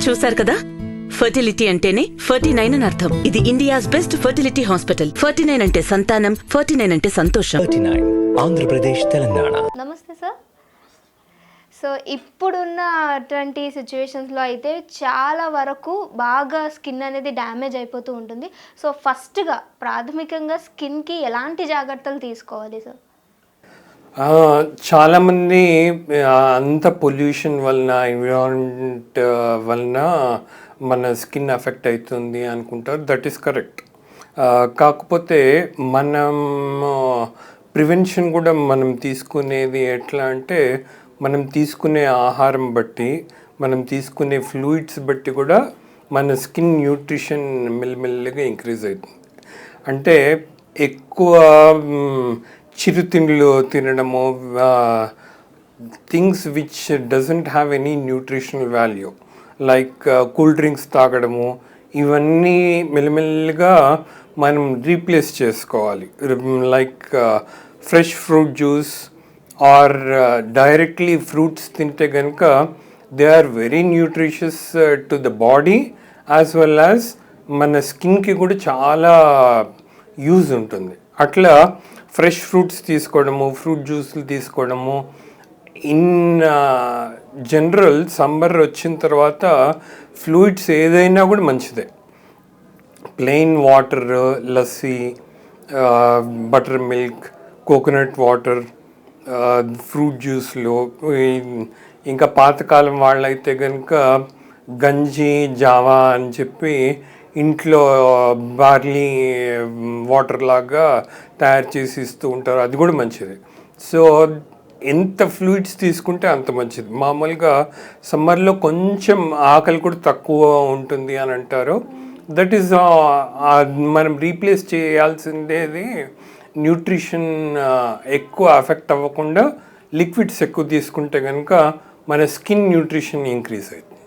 చూశారు కదా, ఫర్టిలిటీ అంటేనే 49 అని అర్థం. ఇది ఇండియాస్ బెస్ట్ ఫర్టిలిటీ హాస్పిటల్. 49 అంటే సంతానం, 49 అంటే సంతోషం. 39 ఆంధ్రప్రదేశ్, తెలంగాణ. నమస్తే సార్. సో ఇప్పుడున్న అటువంటి సిచ్యువేషన్స్లో అయితే చాలా వరకు బాగా స్కిన్ అనేది డ్యామేజ్ అయిపోతూ ఉంటుంది. సో ఫస్ట్గా ప్రాథమికంగా స్కిన్కి ఎలాంటి జాగ్రత్తలు తీసుకోవాలి సార్? చాలామంది అంత పొల్యూషన్ వలన, ఎన్విరాన్మెంట్ వలన మన స్కిన్ ఎఫెక్ట్ అవుతుంది అనుకుంటారు. That is correct. కాకపోతే మనం ప్రివెన్షన్ కూడా మనం తీసుకునేది ఎట్లా అంటే, మనం తీసుకునే ఆహారం బట్టి, మనం తీసుకునే ఫ్లూయిడ్స్ బట్టి కూడా మన స్కిన్ న్యూట్రిషన్ మెల్లమెల్లగా ఇంక్రీజ్ అవుతుంది. అంటే ఎక్కువ చిరుతిండ్లు తినడము, things which doesn't have any nutritional value, like cool drinks తాగడము, ఇవన్నీ మెల్లమెల్లగా మనం రీప్లేస్ చేసుకోవాలి. Like fresh fruit juice or directly fruits తింటే కనుక they are very nutritious to the body as well as మన స్కిన్కి కూడా చాలా యూజ్ ఉంటుంది. అట్లా ఫ్రెష్ ఫ్రూట్స్ తీసుకోవడము, ఫ్రూట్ జ్యూస్లు తీసుకోవడము. ఇన్ జనరల్ సమ్మర్ వచ్చిన తర్వాత ఫ్లూయిడ్స్ ఏదైనా కూడా మంచిదే. Plain water, lassi, buttermilk, coconut water, fruit జ్యూస్లు. ఇంకా పాతకాలం వాళ్ళైతే కనుక గంజి, జావా అని చెప్పి ఇంట్లో బార్లీ వాటర్ లాగా తయారు చేసి ఇస్తూ ఉంటారు. అది కూడా మంచిది. సో ఎంత ఫ్లూయిడ్స్ తీసుకుంటే అంత మంచిది. మామూలుగా సమ్మర్లో కొంచెం ఆకలి కూడా తక్కువ ఉంటుంది అని అంటారు. దట్ ఈస్ మనం రీప్లేస్ చేయాల్సిందేది న్యూట్రిషన్ ఎక్కువ ఎఫెక్ట్ అవ్వకుండా లిక్విడ్స్ ఎక్కువ తీసుకుంటే కనుక మన స్కిన్ న్యూట్రిషన్ ఇంక్రీజ్ అవుతుంది.